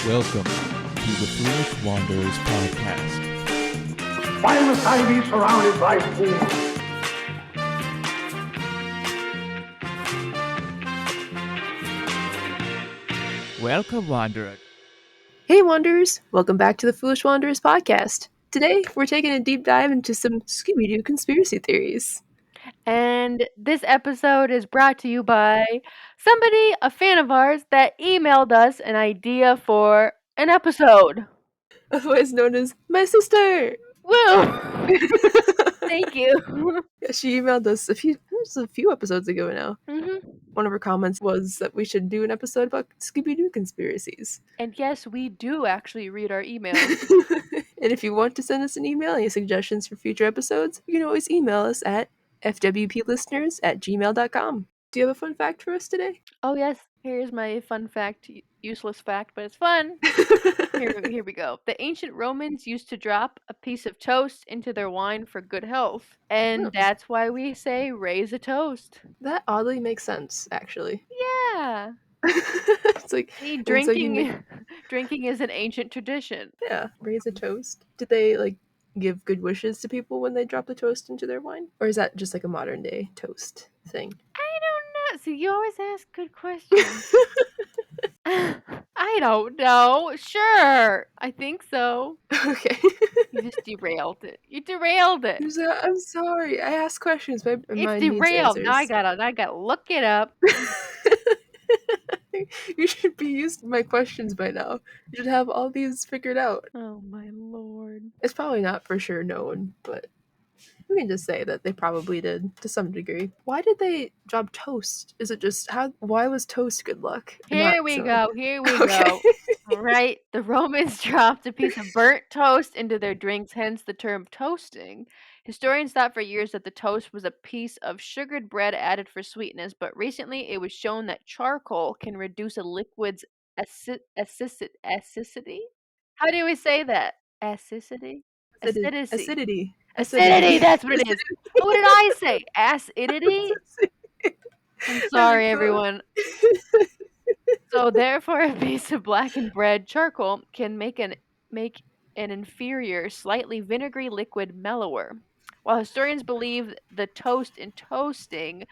Welcome to the Foolish Wanderers podcast. Why must I be surrounded by fools? Welcome, Wanderer. Hey Wanderers! Welcome back to the Foolish Wanderers podcast. Today, we're taking a deep dive into some Scooby Doo conspiracy theories. And this episode is brought to you by somebody, a fan of ours, that emailed us an idea for an episode. Otherwise known as my sister! Woo! Thank you. Yeah, she emailed us a few episodes ago now. Mm-hmm. One of her comments was that we should do an episode about Scooby Doo conspiracies. And yes, we do actually read our emails. And if you want to send us an email, any suggestions for future episodes, you can always email us at fwplisteners@gmail.com. Do you have a fun fact for us today? Oh yes, here's my fun fact, useless fact, but it's fun. Here we go. The ancient Romans used to drop a piece of toast into their wine for good health. And Really? that's why we say raise a toast. That oddly makes sense, actually. Yeah. It's like, See, and so you drinking make- drinking is an ancient tradition. yeah, raise a toast. Did they give good wishes to people when they drop the toast into their wine? Or is that just like a modern day toast thing? I don't know. See, you always ask good questions. I don't know. Sure. I think so. Okay. You just derailed it. You derailed it. I'm sorry. I ask questions, but my It's mind needs derailed. Now I answers. gotta look it up. You should be used to my questions by now. You should have all these figured out. Oh my lord. It's probably not for sure known, but we can just say that they probably did to some degree. Why did they drop toast? Is it just why was toast good luck? Here we go. Okay. All right. The Romans dropped a piece of burnt toast into their drinks, hence the term toasting. Historians thought for years that the toast was a piece of sugared bread added for sweetness, but recently it was shown that charcoal can reduce a liquid's acidity. How do we say that? Acidity? Acidity. Acidity, that's what it is. What did I say? Acidity? I'm sorry, everyone. So therefore, a piece of blackened bread charcoal can make an inferior, slightly vinegary liquid mellower. While historians believe the toast in toasting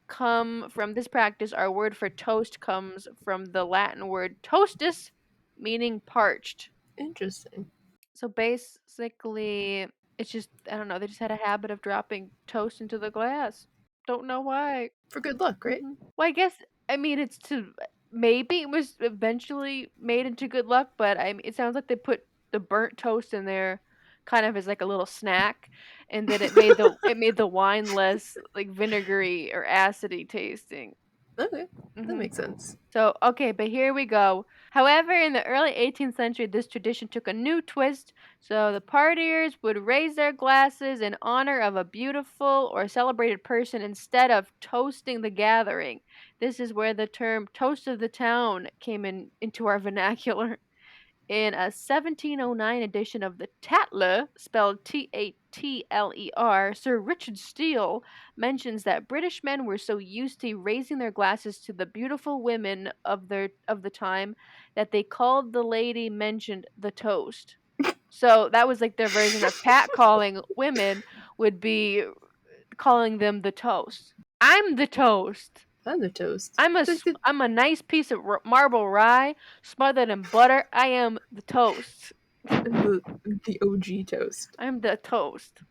come from this practice, our word for toast comes from the Latin word toastus, meaning parched. Interesting. So basically, it's just, I don't know, they just had a habit of dropping toast into the glass. Don't know why. For good luck, right? Well, I guess, it's to, maybe it was eventually made into good luck, but it sounds like they put the burnt toast in there kind of as like a little snack, and then it made the wine less like vinegary or acidy tasting. Okay, that makes sense. So, okay, but here we go. However, in the early 18th century, this tradition took a new twist. So the partiers would raise their glasses in honor of a beautiful or celebrated person instead of toasting the gathering. This is where the term toast of the town came into our vernacular. In a 1709 edition of the Tatler, spelled Tatler, Sir Richard Steele mentions that British men were so used to raising their glasses to the beautiful women of the time that they called the lady mentioned the toast. So that was like their version of catcalling women would be calling them the toast. I'm the toast. I'm the toast. I'm a nice piece of marble rye smothered in butter. I am the toast. The OG toast. I'm the toast.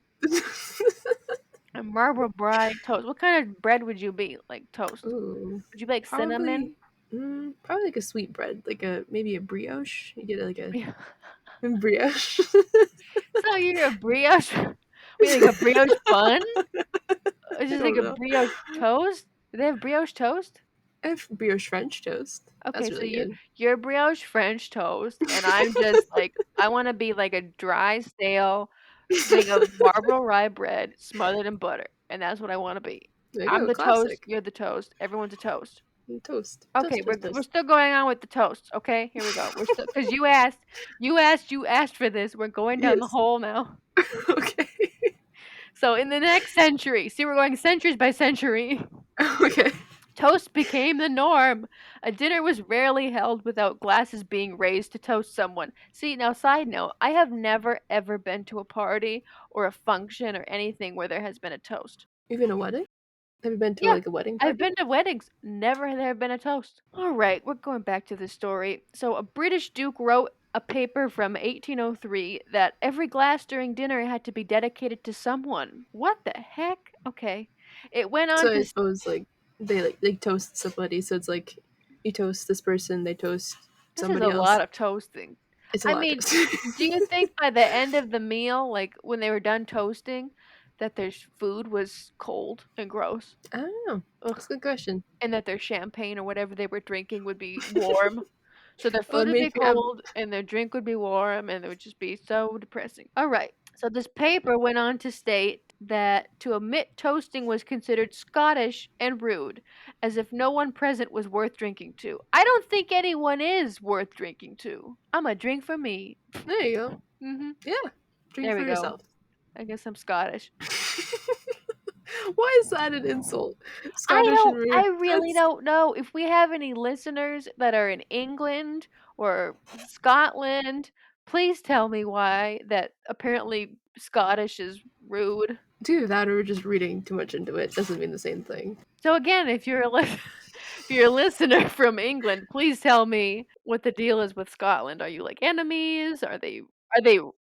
A marble rye toast. What kind of bread would you be? Like toast? Ooh, Would you be like cinnamon? Probably like a sweet bread, maybe a brioche. You get like a brioche. So you're a brioche? Wait, like a brioche bun? It's just like a brioche toast? Do they have brioche toast? I have brioche French toast. Okay, That's really good. you're brioche French toast, and I'm just like, I want to be like a dry, stale thing of marble rye bread smothered in butter, and that's what I want to be. I'm the toast, you're the toast, everyone's a toast. Toast. Okay, we're still going on with the toasts. Okay, here we go. We're still, because you asked for this. We're going down the hole now. Okay. So in the next century, see, we're going centuries by century. Okay. Toast became the norm. A dinner was rarely held without glasses being raised to toast someone. See, now, side note, I have never ever been to a party or a function or anything where there has been a toast. Even a wedding? Have you been to Yeah, like a wedding I've party? been to weddings, never has there been a toast. All right, we're going back to the story. So, a British duke wrote a paper from 1803 that every glass during dinner had to be dedicated to someone. What the heck? Okay. It went on So to I suppose like they toast somebody, so it's like you toast this person, they toast This is somebody a else. lot of toasting. It's a I lot of mean, toast. do you think by the end of the meal, like when they were done toasting, that their food was cold and gross? I don't know. Ugh. That's a good question. And that their champagne or whatever they were drinking would be warm? So their Well, I food would mean, be if you have cold and their drink would be warm and it would just be so depressing. All right. So this paper went on to state that to omit toasting was considered Scottish and rude, as if no one present was worth drinking to. I don't think anyone is worth drinking to. I'm a drink for me. there you go. Mm-hmm. Yeah, drink There for we go. yourself. I guess I'm Scottish. Why is that an insult? Scottish and I rude. really That's don't know if we have any listeners that are in England or Scotland. Please tell me why that apparently Scottish is rude. dude. That or just reading too much into it doesn't mean the same thing. So again, if you're if you're a listener from England, please tell me what the deal is with Scotland. Are you like enemies? Are they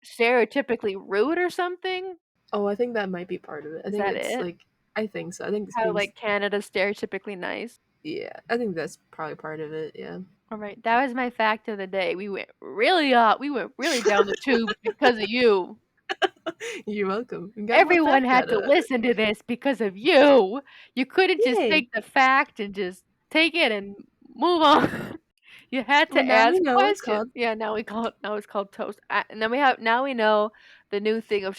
stereotypically rude or something? Oh, I think that might be part of it. I Is think that it's it? like I think so. I think it's How being like Canada's stereotypically nice? yeah. I think that's probably part of it. Yeah. All right, that was my fact of the day. We went really down the tubes because of you. You're welcome. You got more Everyone fact had to data. listen to this because of you. You couldn't just Yay. take the fact and just take it and move on. You had Well, to now we ask know it's questions. called. Yeah, now it's called toast. And then now we know the new thing of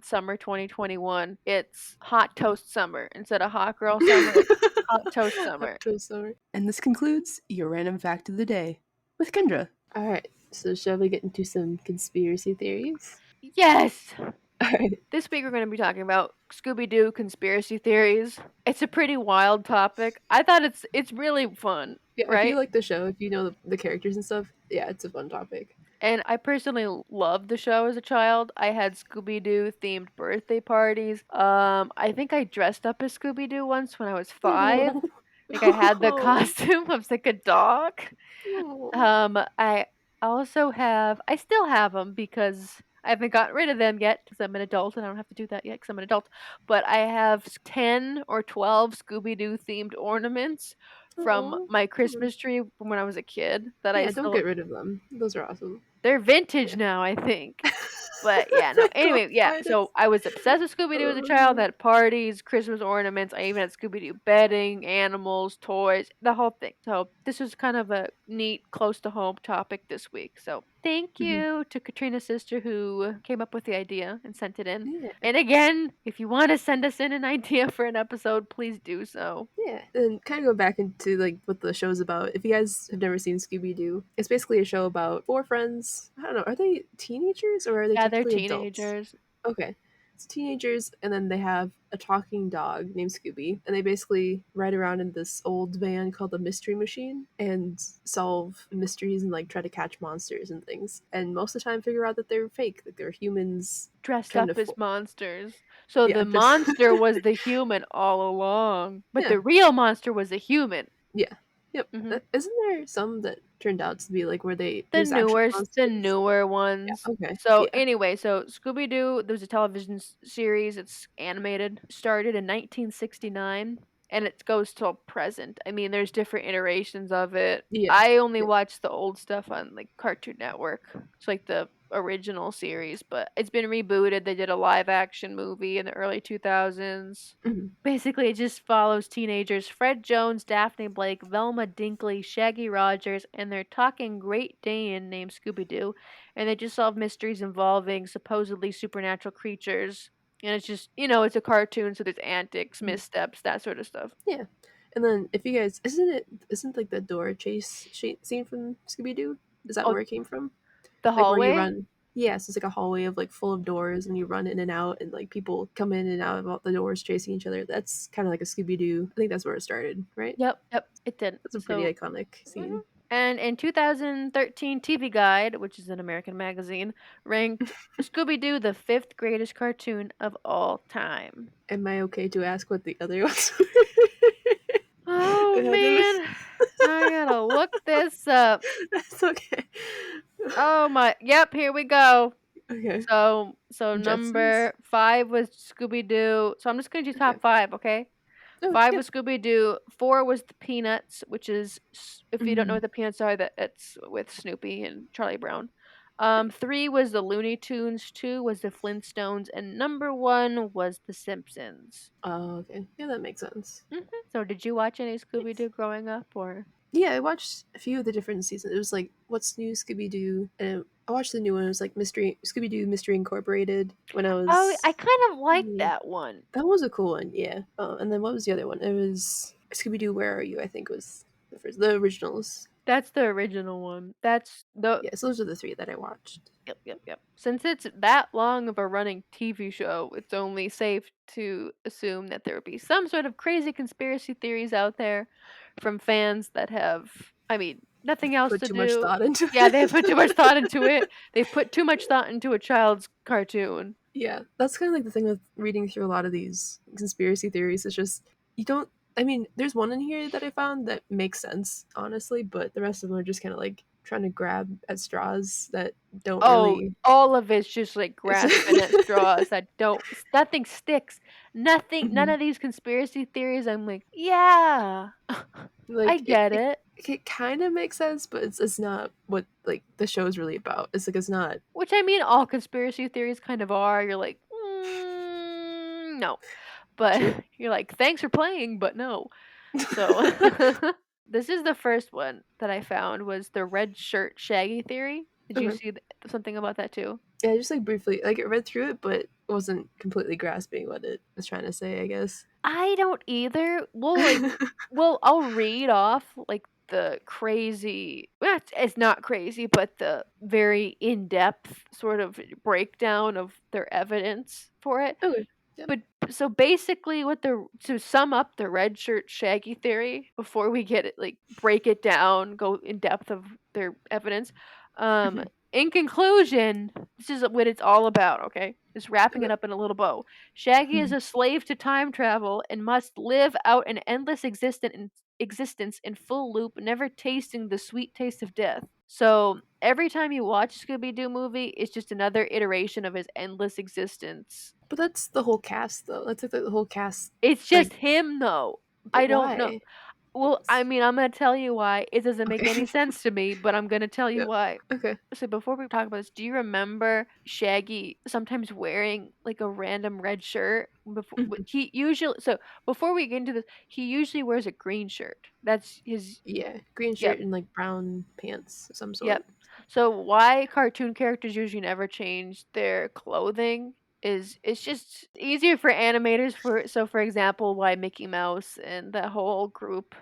summer 2021. It's hot toast summer instead of hot girl summer. It's hot toast summer. Hot toast summer. And this concludes your random fact of the day with Kendra. All right. So shall we get into some conspiracy theories? Yes. All right. This week we're going to be talking about Scooby Doo conspiracy theories. It's a pretty wild topic. I thought it's really fun, Yeah. If you right? like the show, if you know the characters and stuff, yeah, it's a fun topic. And I personally loved the show as a child. I had Scooby Doo themed birthday parties. I think I dressed up as Scooby Doo once when I was 5. Oh. Like I had the costume of like a dog. Oh. I still have them because I haven't gotten rid of them yet because I'm an adult and I don't have to do that yet because I'm an adult. But I have 10 or 12 Scooby Doo themed ornaments from Oh. my Christmas tree from when I was a kid that I Yeah, don't still, get rid of them. Those are awesome. they're vintage Yeah. now, I think. But yeah, no. Anyway, yeah. So I was obsessed with Scooby Doo as a child. Had parties, Christmas ornaments. I even had Scooby Doo bedding, animals, toys, the whole thing. So this was kind of a neat, close to home topic this week. So thank Mhm. you to Katrina's sister who came up with the idea and sent it in. Yeah. And again, if you want to send us in an idea for an episode, please do so. Yeah, and kind of go back into like what the show's about. If you guys have never seen Scooby Doo, it's basically a show about four friends. I don't know, are they teenagers or are they Yeah, they're technically adults? teenagers. Okay, it's teenagers, and then they have a talking dog named Scooby, and they basically ride around in this old van called the Mystery Machine and solve mysteries and like try to catch monsters and things. And most of the time, figure out that they're fake, that they're humans. Dressed Kind up of, as monsters. So yeah, the just monster was the human all along, but yeah, the real monster was a human. yeah. Yep. Hmm. Isn't there some that turned out to be like where The there's actual the monsters? newer Yeah. ones. Okay. So Yeah. anyway, so Scooby Doo, there's a television series. It's animated. Started in 1969, and it goes till present. I mean, there's different iterations of it. Yeah. I only Yeah. watch the old stuff on like Cartoon Network. It's like the original series, but it's been rebooted. They did a live action movie in the early 2000s. Mhm. Basically, it just follows teenagers Fred Jones, Daphne Blake, Velma Dinkley, Shaggy Rogers, and their talking Great Dane named Scooby Doo, and they just solve mysteries involving supposedly supernatural creatures. And it's just, it's a cartoon, so there's antics, Mhm. missteps, that sort of stuff. Yeah. And then if you guys isn't like the door chase scene from Scooby Doo? Is that Oh, where it came from? the Like where you hallway? run? Yeah, so it's like a hallway of like full of doors, and you run in and out, and like people come in and out of all the doors chasing each other. That's kind of like a Scooby Doo. I think that's where it started, right? Yep, it did. That's a pretty So, iconic mhm. scene. And in 2013, TV Guide, which is an American magazine, ranked Scooby Doo the fifth greatest cartoon of all time. Am I okay to ask what the other ones were? Oh Ahead of us? man, I gotta look this up. That's okay. Oh my, yep, here we go. Okay. So Jetsons? number 5 was Scooby Doo. So I'm just gonna do Okay. top 5, okay? Oh, 5 yeah. was Scooby Doo. 4 was the Peanuts, which is if you don't know Mhm. what the Peanuts are, that it's with Snoopy and Charlie Brown. 3 was the Looney Tunes. 2 was the Flintstones, and number 1 was the Simpsons. Oh, okay. Yeah, that makes sense. So did you watch any Scooby Nice. Doo growing up, or? Yeah, I watched a few of the different seasons. It was like What's New Scooby Doo, and I watched the new one. It was like Mystery Scooby Doo Mystery Incorporated when I Oh, I was. kind of like Yeah, that one. that was a cool one. Yeah. And then what was the other one? It was Scooby Doo. Where Are You? I think was the first, the originals. That's the original one. That's the Yeah, so those are the three that I watched. Yep. Since it's that long of a running TV show, it's only safe to assume that there would be some sort of crazy conspiracy theories out there from fans that have, I mean, nothing else Put to too much do. thought into Yeah, they have put too much it. thought into it. They've put too much thought into a child's cartoon. Yeah, that's kind of like the thing with reading through a lot of these conspiracy theories. It's just you don't. I mean, there's one in here that I found that makes sense, honestly, but the rest of them are just kind of like trying to grab at straws that don't Oh, really. all of it's just like It's grasping at straws that don't, nothing sticks. Nothing, none Mhm. of these conspiracy theories, I'm like, yeah, I Like get it. it kind of makes sense, but it's not what like the show is really about. It's like it's not Which I mean, all conspiracy theories kind of are. You're like, no. But true. you're like, thanks for playing, but no. So this is the first one that I found was the red shirt Shaggy theory. Did you Okay. see something about that too? Yeah, just like briefly, like I read through it, but wasn't completely grasping what it was trying to say. I guess. I don't either. Well, I'll read off like the crazy. Well, it's not crazy, but the very in-depth sort of breakdown of their evidence for it. Okay. Yep. But so basically, to sum up the red shirt Shaggy theory before we get it like break it down, go in depth of their evidence. Um, Mhm. in conclusion, this is what it's all about. Okay, just wrapping it Okay. up in a little bow. Shaggy is Mhm. a slave to time travel and must live out an endless existence in full loop, never tasting the sweet taste of death. So every time you watch a Scooby Doo movie, it's just another iteration of his endless existence. But that's the whole cast, though. That's like the whole cast. It's Like, just him, though. but I don't know. why? Well, I mean, I'm gonna tell you why. It doesn't make any Okay. sense to me, but I'm gonna tell you Yeah. why. Okay. So before we talk about this, do you remember Shaggy sometimes wearing like a random red shirt? Before Mhm. he usually, so before we get into this, he usually wears a green shirt. That's his. Yeah, green Yep. shirt and like brown pants of some Yep. sort. So why cartoon characters usually never change their clothing is it's just easier for animators for example why Mickey Mouse and the whole group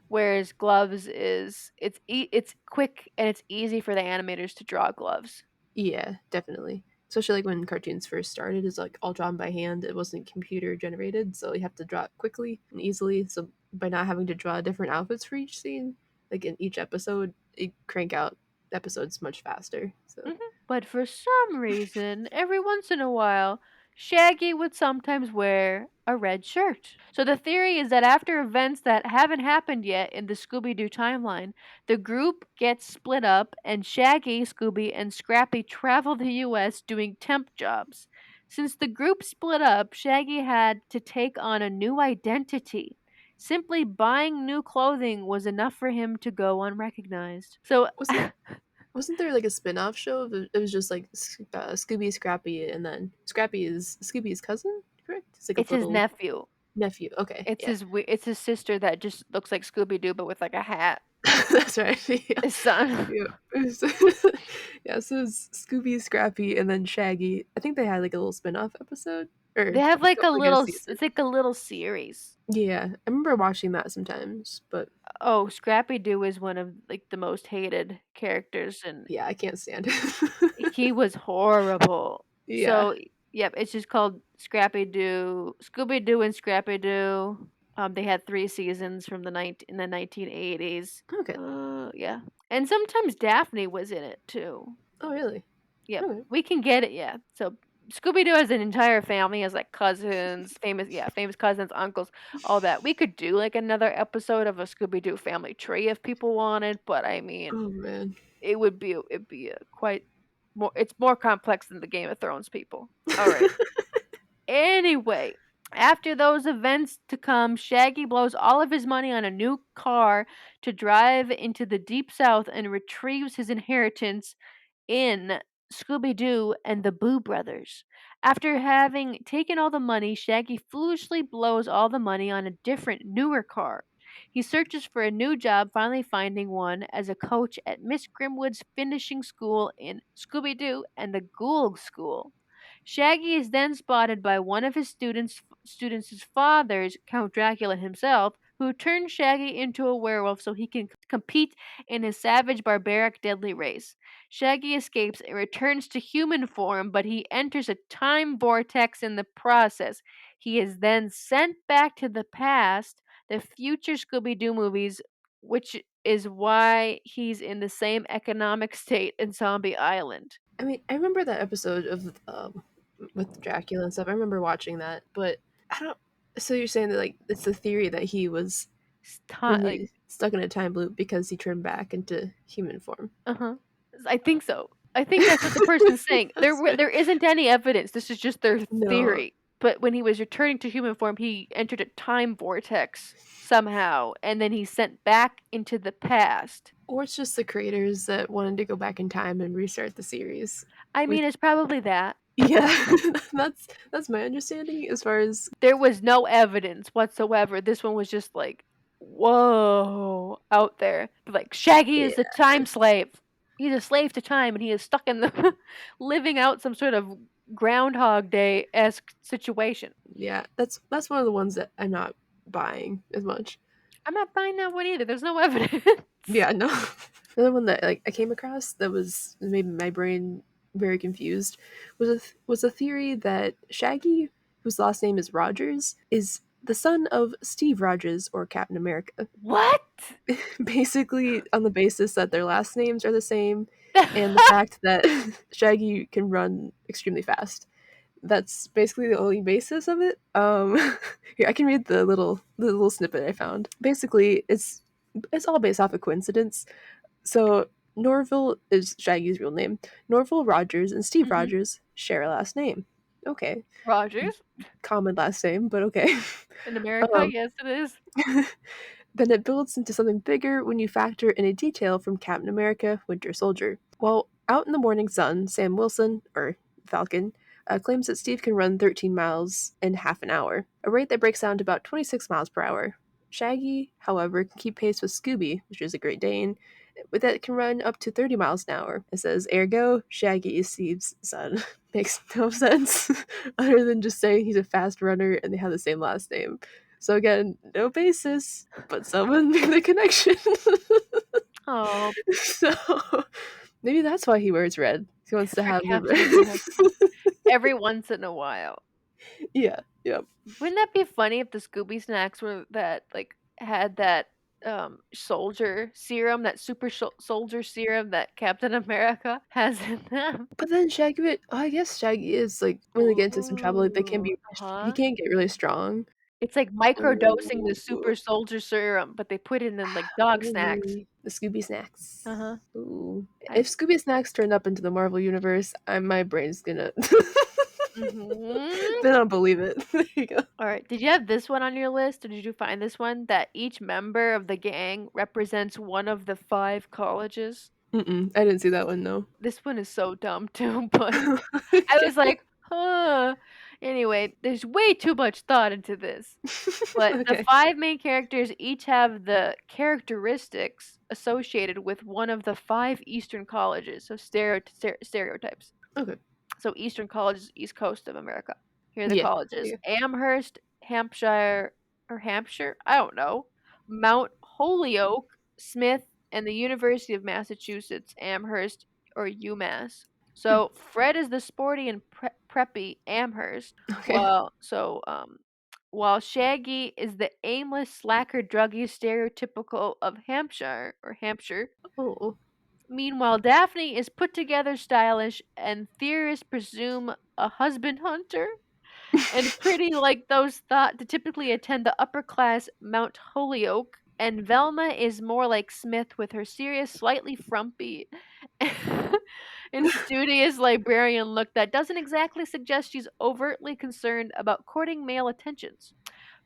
wears gloves is it's quick and it's easy for the animators to draw gloves. Yeah, definitely. Especially like when cartoons first started, is like all drawn by hand. It wasn't computer generated, so you have to draw it quickly and easily. So by not having to draw different outfits for each scene, like in each episode, it crank out episodes much faster. So Mhm. But for some reason, every once in a while, Shaggy would sometimes wear a red shirt. So the theory is that after events that haven't happened yet in the Scooby Doo timeline, the group gets split up and Shaggy, Scooby, and Scrappy travel the US doing temp jobs. Since the group split up, Shaggy had to take on a new identity. Simply buying new clothing was enough for him to go unrecognized. So wasn't wasn't there like a spin-off show? It was just like Scooby, Scrappy, and then Scrappy is Scooby's cousin, correct? It's like a it's his little nephew. nephew. Okay, yeah. It's his sister that just looks like Scooby Doo, but with like a hat. That's right. Yeah. His son. Yeah. Yeah, so it's Scooby, Scrappy, and then Shaggy. I think they had like a little spin-off episode. They Or have like a like a little. season. It's like a little series. Yeah. I remember watching that sometimes, but Oh, Scrappy Doo is one of like the most hated characters, and yeah, I can't stand it. He was horrible. Yeah. So, yep, it's just called Scrappy Doo, Scooby Doo and Scrappy Doo. They had 3 seasons from in the 1980s. Okay. Yeah, and sometimes Daphne was in it too. Oh, really? Yep, Okay. we can get it. Yeah, so Scooby Doo has an entire family, has like cousins, famous cousins, uncles, all that. We could do like another episode of a Scooby Doo family tree if people wanted, but I mean, Oh, man. it'd be a quite more. It's more complex than the Game of Thrones people. All right. Anyway, after those events to come, Shaggy blows all of his money on a new car to drive into the deep south and retrieves his inheritance in Scooby Doo and the Boo Brothers. After having taken all the money, Shaggy foolishly blows all the money on a different, newer car. He searches for a new job, finally finding one as a coach at Miss Grimwood's finishing school in Scooby Doo and the Ghoul School. Shaggy is then spotted by one of his students' fathers, Count Dracula himself, who turns Shaggy into a werewolf so he can compete in his savage, barbaric, deadly race. Shaggy escapes and returns to human form, but he enters a time vortex in the process. He is then sent back to the past, the future Scooby Doo movies, which is why he's in the same economic state in Zombie Island. I mean, I remember that episode of with Dracula and stuff. I remember watching that, but I don't. So you're saying that like it's the theory that he was Like, stuck in a time loop because he turned back into human form. uh-huh. I think so. I think that's what the person's saying. That's right. There isn't any evidence. This is just their No. theory. But when he was returning to human form, he entered a time vortex somehow, and then he's sent back into the past. Or it's just the creators that wanted to go back in time and restart the series. I mean, it's probably that. Yeah, that's my understanding as far as There was no evidence whatsoever. This one was just like, whoa, out there. Like, Shaggy is a time slave. He's a slave to time, and he is stuck in the living out some sort of Groundhog Day esque situation. yeah. That's one of the ones that I'm not buying as much. I'm not buying that one either. There's no evidence. Yeah, no. Another one that like I came across that made my brain very confused was a theory that Shaggy, whose last name is Rogers, is the son of Steve Rogers or Captain America. What? Basically, on the basis that their last names are the same, and the fact that Shaggy can run extremely fast. That's basically the only basis of it. Here I can read the little snippet I found. Basically, it's all based off of coincidence. So Norville is Shaggy's real name. Norville Rogers and Steve Rogers share a last name. Okay, Rogers? common last name, but okay. In America, yes, it is. Then it builds into something bigger when you factor in a detail from Captain America: Winter Soldier. While out in the morning sun, Sam Wilson, or Falcon, claims that Steve can run 13 miles in half an hour, a rate that breaks down to about 26 miles per hour. Shaggy, however, can keep pace with Scooby, which is a Great Dane, that can run up to 30 miles an hour. It says, ergo, Shaggy is Steve's son. Makes no sense, other than just saying he's a fast runner and they have the same last name. So again, no basis, but someone made the connection. Oh, So maybe that's why he wears red. He wants to have the Captain every once in a while. Yeah, yep. Wouldn't that be funny if the Scooby snacks were that like had that soldier serum, that super soldier serum that Captain America has in them? But then Shaggy, I guess Shaggy is like when they get into some trouble, like, they can be. He can get really strong. It's like microdosing the Ooh. super soldier serum, but they put it in like dog snacks. Maybe the Scooby snacks. Uh-huh. Ooh. If Scooby snacks turn up into the Marvel universe, my brain's gonna. Then I'll believe it. There you go. All right. Did you have this one on your list, or did you find this one that each member of the gang represents one of the 5 colleges? I didn't see that one, no. This one is so dumb too, but I was like, huh. Anyway, there's way too much thought into this. But the 5 main characters each have the characteristics associated with one of the 5 Eastern colleges, so stereotypes. Okay. So Eastern colleges, East Coast of America. Here are the Yeah, colleges: yeah. Amherst, Hampshire, I don't know, Mount Holyoke, Smith, and the University of Massachusetts, Amherst or UMass. So Fred is the sporty and preppy Amherst, Okay. while Shaggy is the aimless slacker druggie stereotypical of Hampshire. Oh. Meanwhile, Daphne is put together, stylish, and theorists presume a husband hunter, and pretty like those thought to typically attend the upper class Mount Holyoke. And Velma is more like Smith with her serious, slightly frumpy, and studious librarian look that doesn't exactly suggest she's overtly concerned about courting male attentions.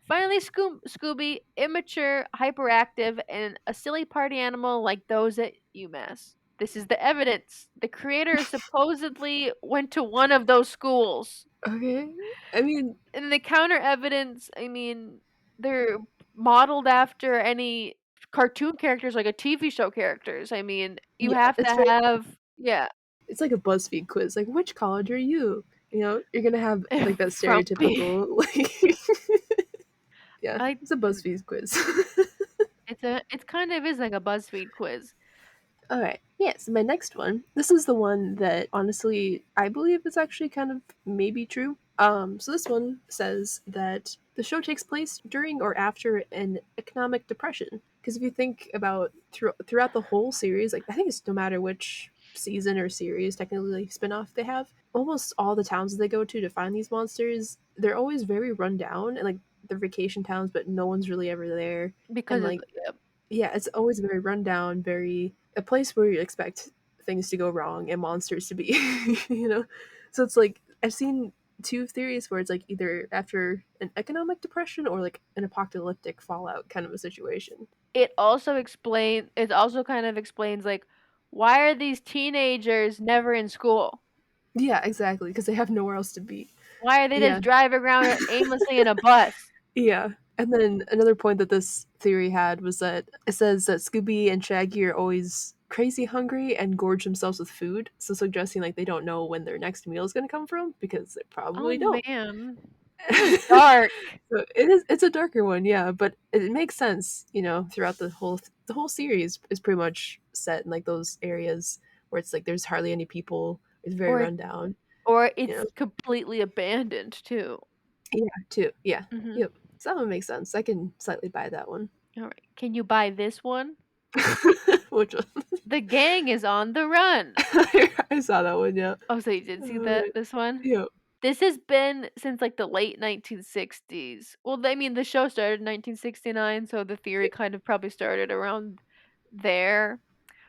Finally, Scooby, immature, hyperactive, and a silly party animal like those at UMass. This is the evidence. The creator supposedly went to one of those schools. Okay. I mean, And the counter evidence, I mean, they're modeled after any cartoon characters, like a TV show characters. I mean, you yeah, have to it's very. have, yeah, It's like a BuzzFeed quiz. Like, which college are you? You know, you're gonna have like that frumpy. stereotypical like. Yeah, I it's a BuzzFeed quiz. it's kind of is like a BuzzFeed quiz. All right. Yes, my next one. This is the one that honestly I believe is actually kind of maybe true. So this one says that the show takes place during or after an economic depression. Because if you think about throughout the whole series, like I think it's no matter which season or series, technically spin-off they have, almost all the towns they go to find these monsters, they're always very run down and like they're vacation towns, but no one's really ever there. And Because of like yeah, it's always very rundown, very a place where you expect things to go wrong and monsters to be, you know. So it's like I've seen two theories where it's like either after an economic depression or like an apocalyptic fallout kind of a situation. it also kind of explains like why are these teenagers never in school? Yeah, exactly, because they have nowhere else to be. Why are they Yeah, just driving around aimlessly in a bus? yeah. And then another point that this theory had was that it says that Scooby and Shaggy are always crazy hungry and gorge themselves with food, so suggesting like they don't know when their next meal is going to come from because they Oh probably don't. man. That was dark. So it's a darker one, yeah, but it makes sense, you know, throughout the whole series is pretty much set in like those areas where it's like there's hardly any people, it's very Or rundown, or you know. it's completely abandoned too. Yeah, too. Yeah. Mhm. Yep. So that one makes sense. I can slightly buy that one. All right. Can you buy this one? Which one? The gang is on the run. I saw that one, yeah. Oh, so you did see that Alright. this one? Yep. This has been since like the late 1960s. Well, I mean, the show started in 1969, so the theory kind of probably started around there.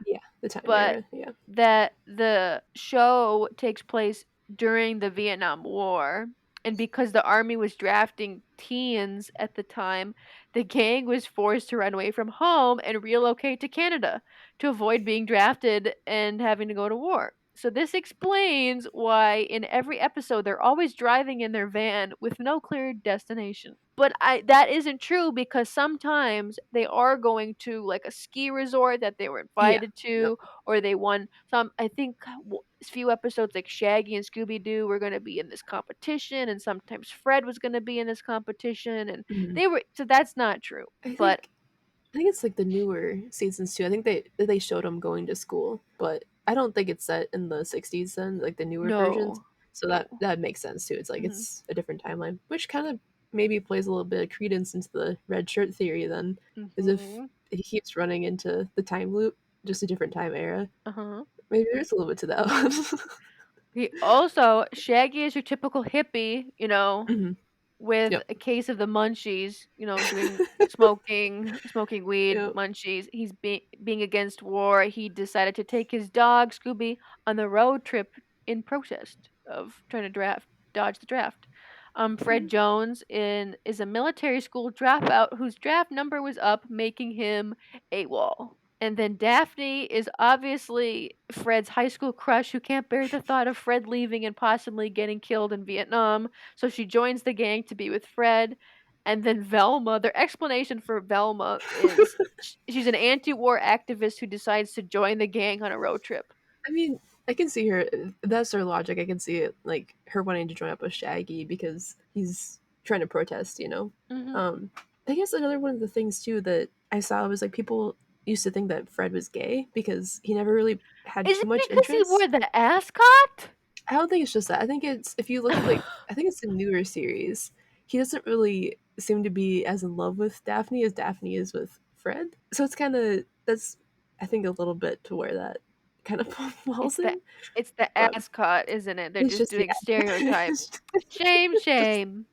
Yeah, the time But era, yeah. that the show takes place during the Vietnam War. And because the army was drafting teens at the time, the gang was forced to run away from home and relocate to Canada to avoid being drafted and having to go to war. So this explains why in every episode they're always driving in their van with no clear destination. But that isn't true because sometimes they are going to like a ski resort that they were Yeah. invited Yep. to, or they won some. I think a few episodes like Shaggy and Scooby Doo were going to be in this competition, and sometimes Fred was going to be in this competition, and Mhm. they were. So that's not true. I But think I think it's like the newer seasons too. I think they showed them going to school, but I don't think it's set in the 60s then, like the newer versions. no, So no. that makes sense too. It's like Hmm. it's a different timeline, which kind of maybe plays a little bit of credence into the red shirt theory then, as if Hmm. he keeps running into the time loop, just a different time era. Uh huh. Maybe there's a little bit to that one. He also Shaggy is your typical hippie, Mhm. with Yep. a case of the munchies, doing smoking weed, Yep. munchies. He's being against war. He decided to take his dog Scooby on the road trip in protest of trying to dodge the draft. Fred Jones is a military school dropout whose draft number was up, making him AWOL. And then Daphne is obviously Fred's high school crush who can't bear the thought of Fred leaving and possibly getting killed in Vietnam. So she joins the gang to be with Fred. And then Velma, their explanation for Velma is she's an anti war activist who decides to join the gang on a road trip. I mean, I can see her. That's her logic. I can see it, like her wanting to join up with Shaggy because he's trying to protest. You know. Hmm. Um, I guess another one of the things too that I saw was like people used to think that Fred was gay because he never really had Is too it much because he wore interest. the ascot? I don't think it's just that. I think it's if you look at like I think it's the newer series. He doesn't really seem to be as in love with Daphne as Daphne is with Fred. So it's kind of that's I think a little bit to where that kind of It's falls the in. it's the But ascot, isn't it? They're it's just just yeah, doing stereotypes. it's Shame, just shame.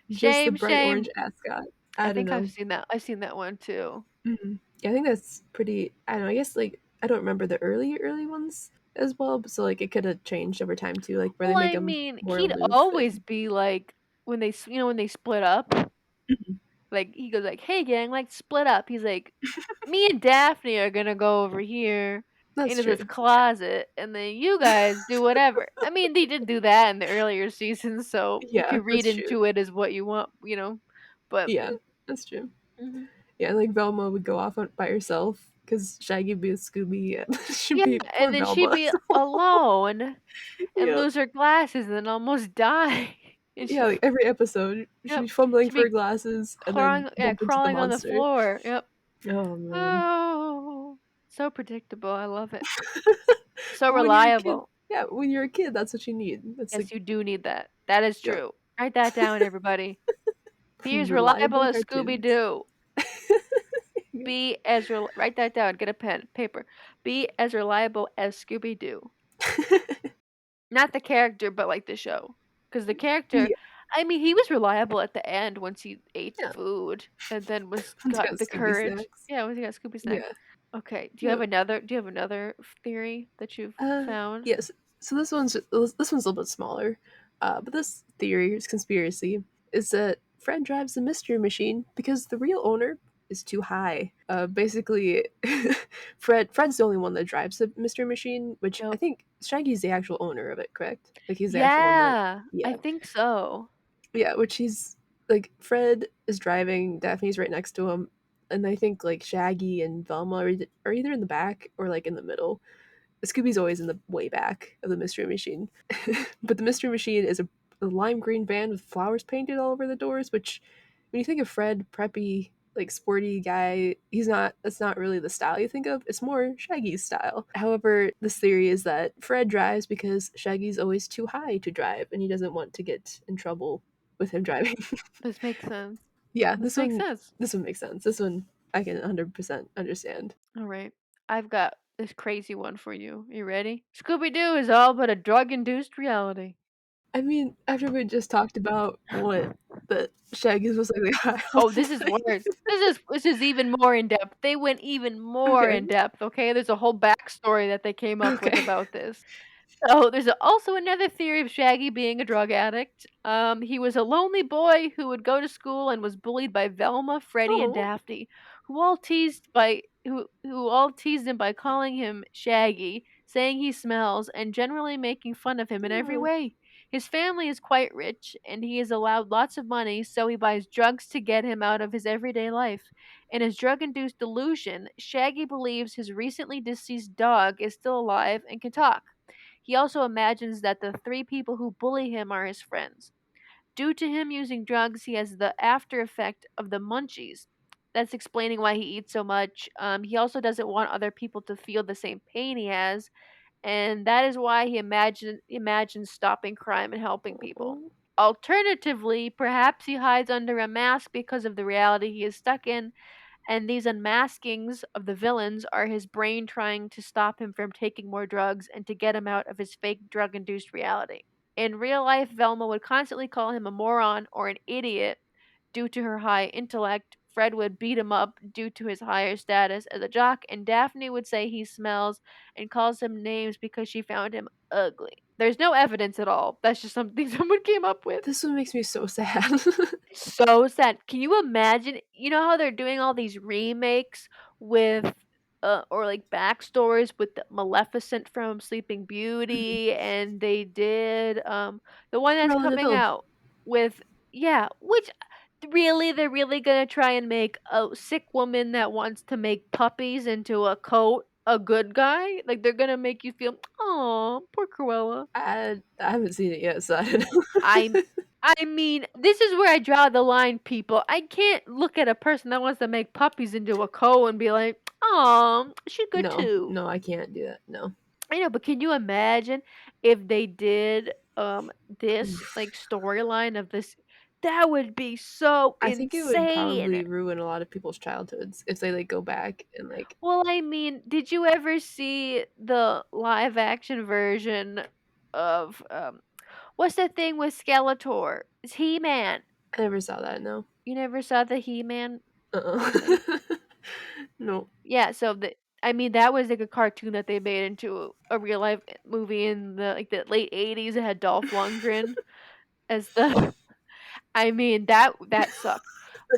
just the Shame, bright shame. orange ascot. I I don't think I've know. seen that. I've seen that one too. Yeah, I think that's pretty. I don't know. I guess like I don't remember the early ones as well, but so like it could have changed over time too, like where they Well, make I them mean, more he'd aloof. always be like when they, when they split up. Mhm. Like he goes like, "Hey gang, like split up." He's like, "Me and Daphne are gonna go over here That's into this true. closet, and then you guys do whatever." I mean, they did do that in the earlier seasons, so you Yeah, could read that's true. into it as what you want, you know. But Yeah, that's true. mhm. Yeah, like Velma would go off by herself because Shaggy would be with Scooby and she'd Yeah, be poor and then she'd Velma. be alone and Yep. lose her glasses and then almost die. And Yeah, like every episode, she'd yep, be fumbling she'd for her be glasses and then crawling, yeah, bump into the crawling on the monster. floor. Yep. Oh man. Oh, so predictable. I love it. So But when you're a kid, reliable. yeah, when you're a kid, that's what you need. That's like, Yes, you do need that. That is yep, true. Write that down, everybody. Be as reliable reliable as Scooby cartoons. Doo. Be as write that down. Get a pen, paper. Be as reliable as Scooby Doo. Not the character, but like the show. Because the character, Yeah, I mean, he was reliable at the end once he ate the yeah. food and then was It's got got the Scooby courage. snacks. Yeah, once he got Scooby snacks. Yeah. Okay. Yep. Do you have another theory that you've found? Yes. So this one's a little bit smaller, but this theory, this conspiracy, is that Fred drives the mystery machine because the real owner is too high. Basically, Fred's the only one that drives the mystery machine, which I Nope. think Shaggy's the actual owner of it. Correct? Like he's the actual one that. Yeah, I Yeah. think so. Yeah, which he's like Fred is driving, Daphne's right next to him, and I think like Shaggy and Velma are either in the back or like in the middle. Scooby's always in the way back of the mystery machine. But the mystery machine is a lime green van with flowers painted all over the doors, which when you think of Fred, preppy, like sporty guy, that's not really the style you think of. It's more Shaggy's style. However, this theory is that Fred drives because Shaggy's always too high to drive and he doesn't want to get in trouble with him driving. This makes sense. Yeah, This makes sense. this one makes sense. This one I can 100% understand. All right. I've got this crazy one for you. You ready? Scooby Doo is all but a drug induced reality. I mean, after we just talked about what the Shaggy's was like high all Oh, the this is time. worse. This is even more in depth. They went even more Okay. in depth, okay? There's a whole backstory that they came up with Okay. about this. So there's also another theory of Shaggy being a drug addict. He was a lonely boy who would go to school and was bullied by Velma, Freddie, and Oh. Daphne, who all teased him by calling him Shaggy, saying he smells, and generally making fun of him in every Oh. way. His family is quite rich, and he is allowed lots of money, so he buys drugs to get him out of his everyday life. In his drug induced delusion, Shaggy believes his recently deceased dog is still alive and can talk. He also imagines that the three people who bully him are his friends. Due to him using drugs, he has the after effect of the munchies. That's explaining why he eats so much. He also doesn't want other people to feel the same pain he has, and that is why he imagines stopping crime and helping people. Oh. Alternatively, perhaps he hides under a mask because of the reality he is stuck in, and these unmaskings of the villains are his brain trying to stop him from taking more drugs and to get him out of his fake drug induced reality. In real life, Velma would constantly call him a moron or an idiot due to her high intellect. Fred would beat him up due to his higher status as a jock, and Daphne would say he smells and calls him names because she found him ugly. There's no evidence at all. That's just something someone came up with. This one makes me so sad. So sad. Can you imagine? You know how they're doing all these remakes with, or like backstories with the Maleficent from Sleeping Mhm. Beauty, and they did the one that's Cruella de coming Vil. out with, yeah, which really they're really gonna try and make a sick woman that wants to make puppies into a coat a good guy? Like they're gonna make you feel, oh, poor Cruella. I haven't seen it yet, so I don't know. I I mean, this is where I draw the line, people. I can't look at a person that wants to make puppies into a co and be like, she's good No, too. no, I can't do that. No. I know, but can you imagine if they did this Oof. like storyline of this? That would be so I think it would insane. probably ruin a lot of people's childhoods if they like go back and like Well, I mean, did you ever see the live action version of what's that thing with Skeletor? It's He-Man. I never saw that. No. You never saw the He-Man thing? Uh-uh. No. Yeah, so I mean that was like a cartoon that they made into a real life movie in the late 80s. It had Dolph Lundgren as the I mean that sucked.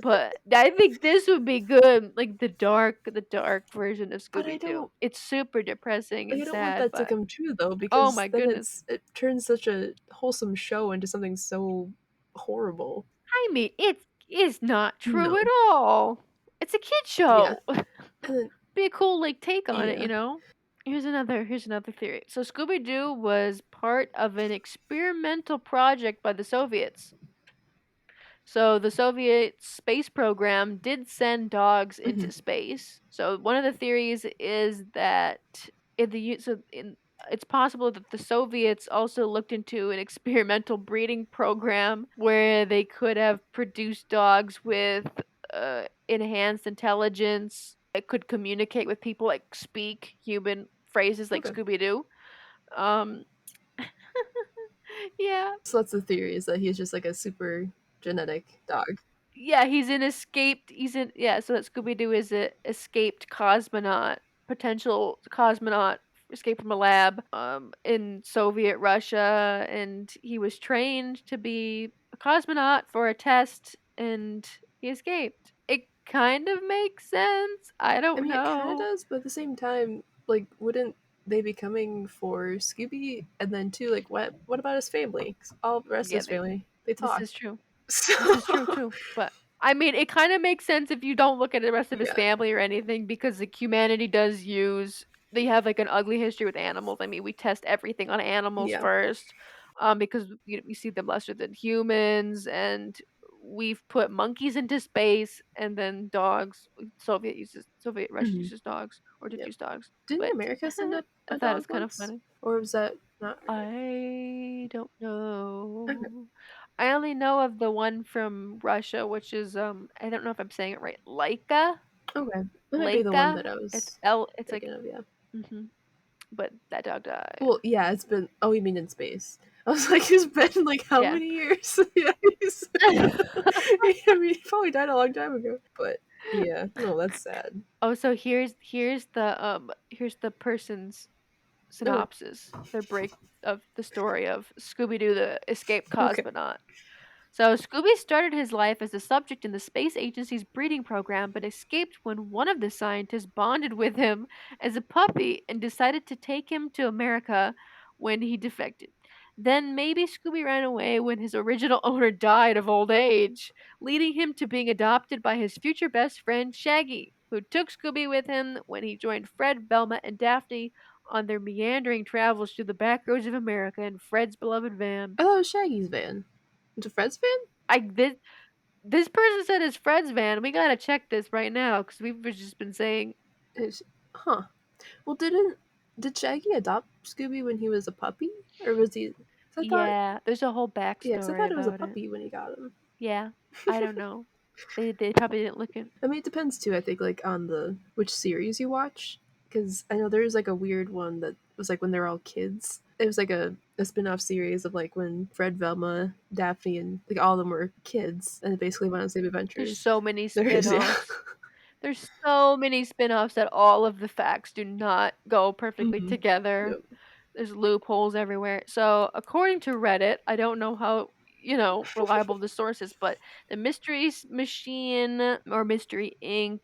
But I think this would be good, like the dark version of But I Scooby Doo. don't It's super depressing like, and I don't want sad, that to but come true though, oh because my then goodness. it turns such a wholesome show into something so horrible. I mean, it's not true No. at all. It's a kid Yeah. show. And then, Be a cool like take on it, yeah. you know? Here's another theory. So Scooby Doo was part of an experimental project by the Soviets. So the Soviet space program did send dogs into Mhm. space. So one of the theories is that in the it's possible that the Soviets also looked into an experimental breeding program where they could have produced dogs with enhanced intelligence that could communicate with people, like speak human phrases like Okay. Scooby Doo. Um, yeah, So that's the theory, is that he's just like a super genetic dog. yeah, so that Scooby Doo is a escaped cosmonaut, potential cosmonaut escaped from a lab in Soviet Russia, and he was trained to be a cosmonaut for a test, and he escaped. It kind of makes sense. I I don't mean, it kind of know. does, but at the same time, like, wouldn't they be coming for Scooby? And then too, like, what about his family? 'Cause all the rest of Yeah, his family, they this talk. is true. So This is true too. But I mean, it kind of makes sense if you don't look at the rest of his yeah, family or anything, because like humanity does use they have like an ugly history with animals. I mean, we test everything on animals yeah. first, because we see them lesser than humans, and we've put monkeys into space, and then dogs. Soviet Russia Mhm. uses dogs or did Yep. use dogs, Didn't but America send up I a thought it dog was kind of once, funny. or was that not? I don't Okay, know. I only know of the one from Russia, which is I don't know if I'm saying it right. okay, that might be the one Laika. that I It's was L. It's like, thinking of. Yeah. hmm but that dog died. Well, yeah, it's been. Oh, you mean in space? I was like, it's been like how Yeah. many years? Yeah, I mean, he probably died a long time ago. But yeah, no, that's sad. Oh, so here's the person's Okay, synopsis. Their break of the story of Scooby Doo, the escaped okay. cosmonaut. So, Scooby started his life as a subject in the space agency's breeding program, but escaped when one of the scientists bonded with him as a puppy and decided to take him to America when he defected. Then maybe Scooby ran away when his original owner died of old age, leading him to being adopted by his future best friend Shaggy, who took Scooby with him when he joined Fred, Velma, and Daphne on their meandering travels through the back roads of America in Fred's beloved van. I thought it was Shaggy's van. It's a Fred's van? I this person said it's Fred's van. We gotta check this right now because we've just been saying, It's, huh. Well, did Shaggy adopt Scooby when he was a puppy, or was he? 'Cause I thought, yeah, there's a whole yeah, 'cause I backstory thought it was a about it. puppy when he got him. Yeah, I don't know. They probably didn't look at. I mean, it depends too. I think like on the which series you watch, because I know there's like a weird one that was like when they're all kids. It was like a spin-off series of like when Fred, Velma, Daphne, and like all of them were kids, and they basically went on the same There's adventures. so many There is, yeah. spin-offs. There's so many spin-offs that all of the facts do not go perfectly Hmm. together. Yep. There's loopholes everywhere. So, according to Reddit, I don't know how, reliable the source is, but the Mysteries Machine or Mystery Inc.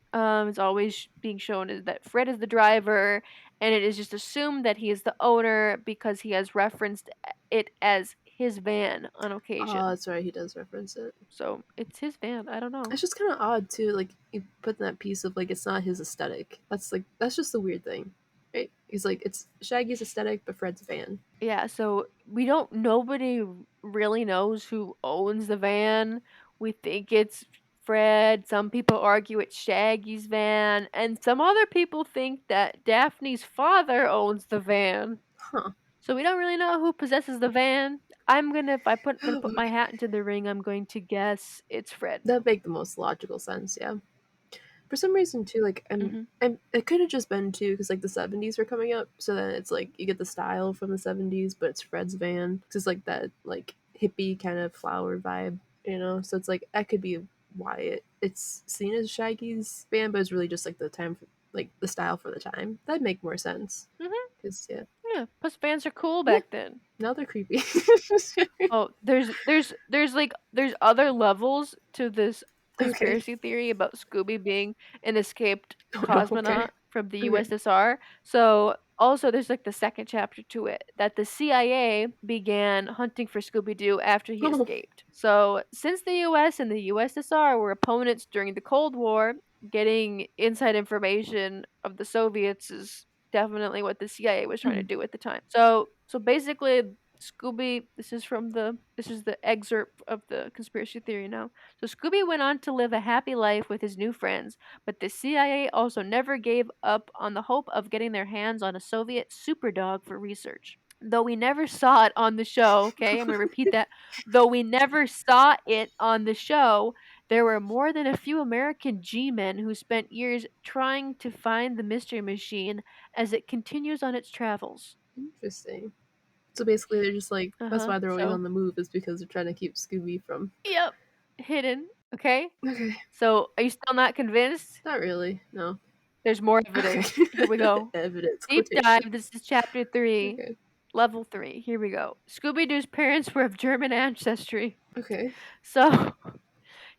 Is always being shown as that Fred is the driver, and it is just assumed that he is the owner because he has referenced it as his van on Oh, occasion. that's right. He does reference it. So, it's his van. I don't know. It's just kind of odd too. Like you put in that piece of like it's not his aesthetic. That's just the weird thing, right? He's like it's Shaggy's aesthetic, but Fred's van. Yeah, so nobody really knows who owns the van. We think it's Fred. Some people argue it's Shaggy's van, and some other people think that Daphne's father owns the van. Huh. So we don't really know who possesses the van. Gonna put my hat into the ring, I'm going to guess it's Fred. That'd make the most logical sense, yeah. For some reason too, like Mhm. it could have just been too because like the 70s were coming up, so then it's like you get the style from the 70s, but it's Fred's van. 'Cause it's like that like hippie kind of flower vibe, you know. So it's like that could be why it's seen as Shaggy's van, but it's really just like the time for, like the style for the time. That'd make more sense. Mhm. Cause yeah, Yeah. Plus vans are cool yeah. back then. Now they're creepy. Oh, there's other levels to this Okay. conspiracy theory about Scooby being an escaped Oh no. Okay. cosmonaut from the Okay. USSR. So also there's like the second chapter to it that the CIA began hunting for Scooby Doo after he Oh. escaped. So since the US and the USSR were opponents during the Cold War, getting inside information of the Soviets is definitely what the CIA was trying to do at the time. So basically Scooby, this is the excerpt of the conspiracy theory now. So Scooby went on to live a happy life with his new friends, but the CIA also never gave up on the hope of getting their hands on a Soviet superdog for research. Though we never saw it on the show, okay, I'm going to repeat that. Though we never saw it on the show, there were more than a few American G-men who spent years trying to find the mystery machine as it continues on its travels. Interesting. So basically, they're just like that's Uh-huh. why they're always So, on the move is because they're trying to keep Scooby from. yep, hidden, okay? Okay. So, are you still not convinced? Not really. No. There's more Okay. evidence. Here we go. Evidence Deep quotation. dive. This is chapter 3, Okay. level 3. Here we go. Scooby Doo's parents were of German ancestry. Okay. So,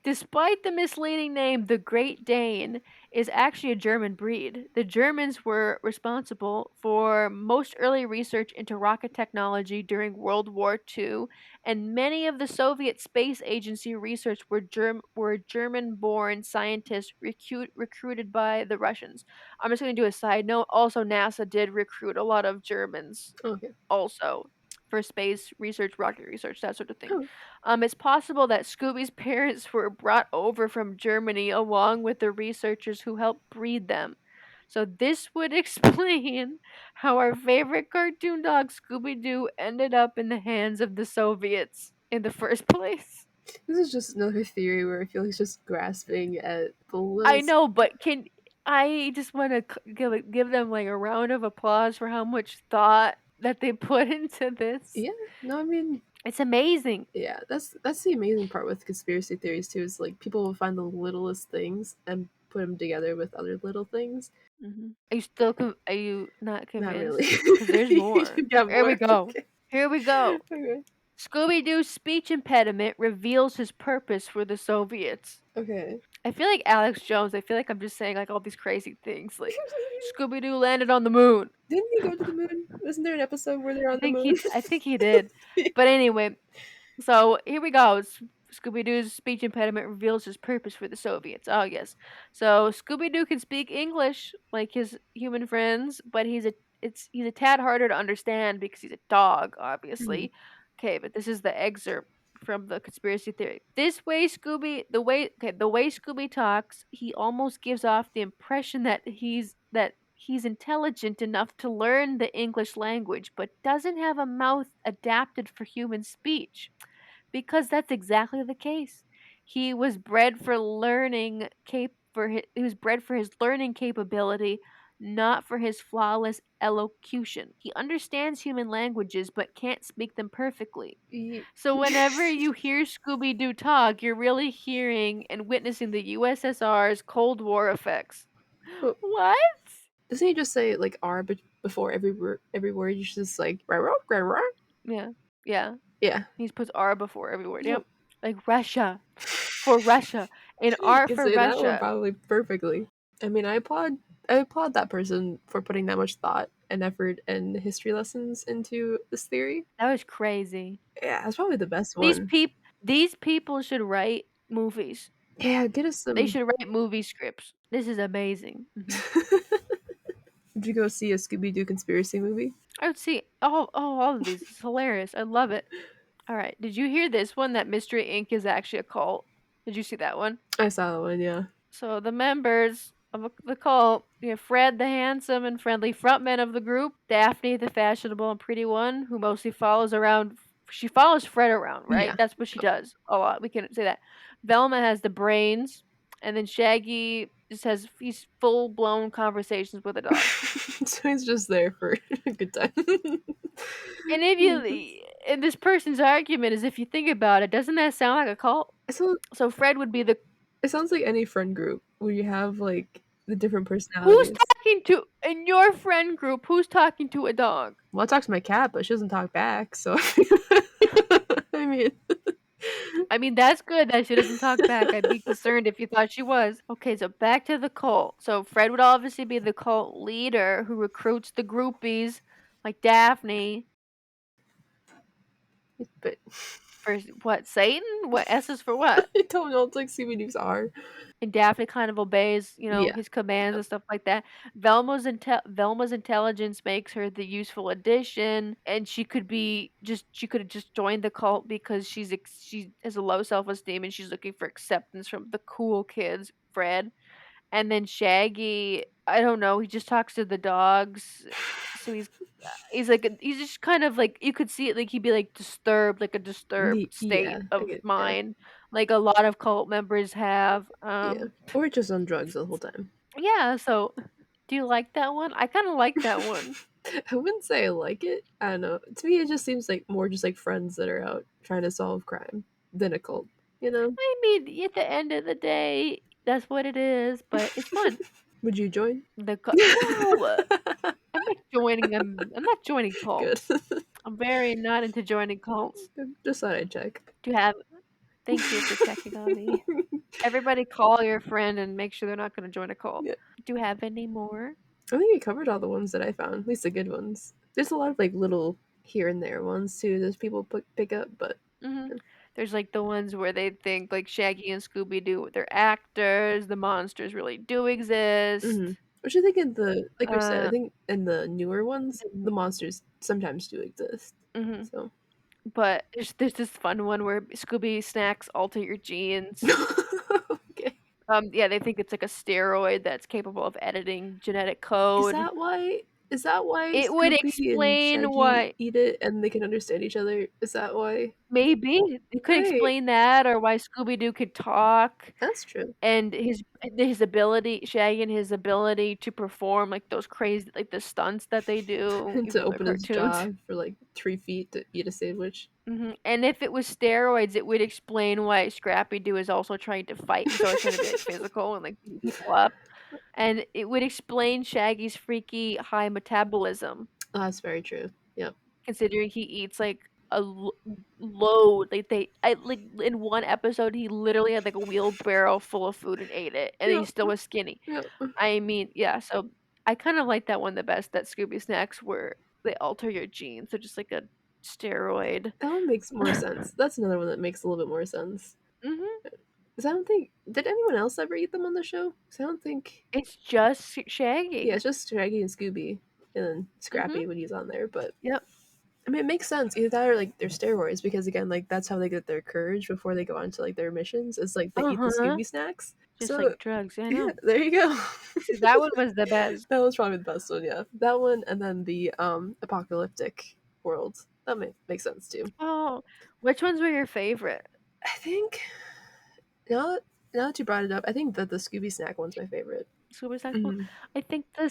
despite the misleading name, the Great Dane is actually a German breed. The Germans were responsible for most early research into rocket technology during World War II, and many of the Soviet Space Agency research were German-born scientists recruited by the Russians. I'm just going to do a side note. Also, NASA did recruit a lot of Germans Okay. also for space research, rocket research, that sort of thing. Oh. It's possible that Scooby's parents were brought over from Germany along with the researchers who helped breed them. So this would explain how our favorite cartoon dog Scooby Doo ended up in the hands of the Soviets in the first place. This is just another theory where I feel he's just grasping at the I little. know, but can I just want to give them like a round of applause for how much thought that they put into this. Yeah. No, I mean, It's amazing. yeah. That's the amazing part with conspiracy theories too. Is like people will find the littlest things and put them together with other little things. Are you not Not really. convinced? Because there's more. You got Here we more. go. Okay. Here we go. Okay. Scooby Doo's speech impediment reveals his purpose for the Soviets. Okay. I feel like Alex Jones. I feel like I'm just saying like all these crazy things. Like Scooby Doo landed on the moon. Didn't he go to the moon? Wasn't there an episode where they're on the moon? I think he did. But anyway, so here we go. Scooby Doo's speech impediment reveals his purpose for the Soviets. Oh yes. So Scooby Doo can speak English like his human friends, but he's a tad harder to understand because he's a dog, obviously. Okay, but this is the excerpt from the conspiracy theory. The way Scooby talks, he almost gives off the impression that he's intelligent enough to learn the English language, but doesn't have a mouth adapted for human speech. Because that's exactly the case. He was bred for he was bred for his learning capability, not for his flawless elocution. He understands human languages but can't speak them perfectly. Ye- So whenever you hear Scooby Doo talk, you're really hearing and witnessing the USSR's Cold War effects. But What? doesn't he just say like R before every word? Every word you just like rah, rah, rah, rah? Yeah. Yeah. Yeah. He puts R before every word. Yep. Yep. Like Russia. For Russia. And R You can for say that one Russia. probably perfectly. I mean, I applaud that person for putting that much thought and effort and history lessons into this theory. That was crazy. Yeah, that's probably the best These one. peop these people should write movies. Yeah, get us They some. should write movie scripts. This is amazing. Did you go see a Scooby Doo conspiracy movie? I would see all of these. It's hilarious. I love it. All right. Did you hear this one that Mystery Inc. is actually a cult? Did you see that one? I saw that one, yeah. So the members of the cult, you have Fred, the handsome and friendly frontman of the group, Daphne, the fashionable and pretty one, who mostly follows around. She follows Fred around, right? Yeah. That's what she does a lot. We can say that. Velma has the brains, and then Shaggy just has these full blown conversations with a dog. So he's just there for a good time. And if you, and this person's argument is, if you think about it, doesn't that sound like a cult? So Fred would be the It sounds like any friend group where you have like the different who's personalities. talking to in your friend group. Who's talking to a dog? Well, I talk to my cat, but she doesn't talk back. So I mean, that's good that she doesn't talk back. I'd be concerned if you thought she was. Okay, so back to the cult. So Fred would obviously be the cult leader who recruits the groupies, like Daphne. but For what? Satan? What S is for what? I don't know. It's like Scooby Doo's R. And Daphne kind of obeys, Yeah. his commands and stuff like that. Velma's intelligence makes her the useful addition, and she could have just joined the cult because she has a low self-esteem and she's looking for acceptance from the cool kids, Fred. And then Shaggy, I don't know, he just talks to the dogs. So he's just kind of like, you could see it, like he'd be like disturbed, like a disturbed state Yeah, I of get, mind, like a lot of cult members have. yeah. Or just on drugs the whole time. Yeah, so do you like that one? I kind of like that one. I wouldn't say I like it. I don't know. To me, it just seems like more just like friends that are out trying to solve crime than a cult. You know? I mean, at the end of the day, that's what it is, but it's fun. Would you join? No, I'm not joining them. I'm not joining cults. Good. I'm very not into joining cults. Just thought I'd check. Do you have? Thank you for checking on me. Everybody call your friend and make sure they're not going to join a cult. Yeah. Do you have any more? I think we covered all the ones that I found, at least the good ones. There's a lot of like little here and there ones too that people pick up, but There's like the ones where they think like Shaggy and Scooby Doo, they're actors. The monsters really do exist. which I think in the like we said, I Uh, think in the newer ones, the monsters sometimes do exist. mhm. So But there's this fun one where Scooby snacks alter your genes. okay, Yeah, they think it's like a steroid that's capable of editing genetic code. is that why? Is that why It would Scooby and explain Shaggy why. eat it and they can understand each other? Is that why? Maybe it could Right, explain that, or why Scooby Doo could talk, that's true. and his ability, Shaggy and his ability to perform like those crazy, like the stunts that they do, And even to though they're open his cartoons. jaw for like 3 feet to eat a sandwich. And if it was steroids, it would explain why Scrappy Doo is also trying to fight. He's always trying to be like physical and like beat people up. And it would explain Shaggy's freaky high metabolism, Oh, that's very true. Yep. considering he eats like a load. Like in one episode, he literally had like a wheelbarrow full of food and ate it, and he Yep. still was skinny. Yep. I mean, yeah. So I kind of like that one the best. That Scooby snacks where they alter your genes. They're just like a steroid. That one makes more sense. That's another one that makes a little bit more sense. Mhm. Because I don't think did anyone else ever eat them on the show? Because I don't think. It's just Shaggy. Yeah, it's just Shaggy and Scooby, and then Scrappy when he's on there. But Yep. I mean, it makes sense. Either that or like they're steroids because again, like that's how they get their courage before they go on to like their missions. It's like they eat the Scooby snacks. Just So like drugs. I know. yeah, there you go. See, that one was the best. That was probably the best one. Yeah, that one, and then the apocalyptic world. That makes sense too. Oh, which ones were your favorite? I think now that you brought it up, I think that the Scooby snack one's my favorite. Scooby Snacks one? I think the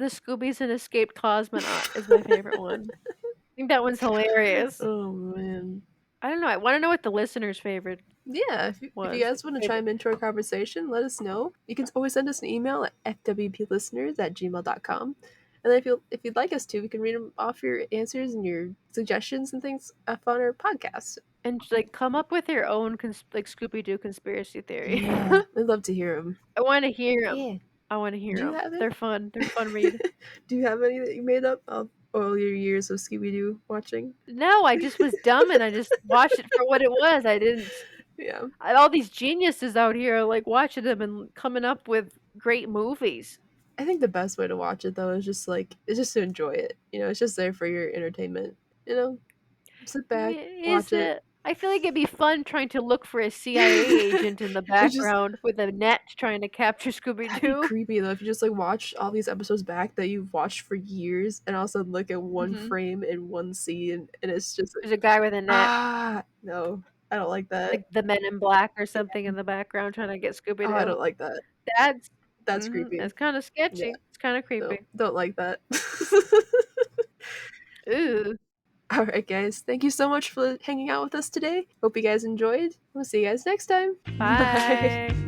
Scooby's an escaped cosmonaut is my favorite one. I think that one's hilarious. Oh man. I don't know. I want to know what the listener's favorite. Yeah, if you Was guys want to favorite. chime into our conversation, let us know. You can always send us an email at fwplisteners@gmail.com. And then if you'd like us to, we can read them off your answers and your suggestions and things up on our podcast. And like come up with your own like Scooby Doo conspiracy theory. Yeah, I'd love to hear them. I want to hear them. Yeah. I want to hear Do you them. have it? They're fun. They're fun read. Do you have any that you made up of all your years of Scooby Doo watching? No, I just was dumb and I just watched it for what it was. I didn't. Yeah. All these geniuses out here like watching them and coming up with great movies. I think the best way to watch it though is just to enjoy it. You know, it's just there for your entertainment. You know, sit back, watch it. I feel like it'd be fun trying to look for a CIA agent in the It's just background with a net trying to capture Scooby that'd be Doo. creepy though if you just like watch all these episodes back that you've watched for years and also look at one Mhm. frame in one scene and it's just like, There's a guy with a net, no, I don't like that. like the Men in Black or something in the background trying to get Scooby Oh, I Doo. don't like that. That's That's creepy. it's kind of Yeah, sketchy. It's kind of no, creepy. don't like that. Ooh. All right, guys. Thank you so much for hanging out with us today. Hope you guys enjoyed. We'll see you guys next time. Bye. Bye.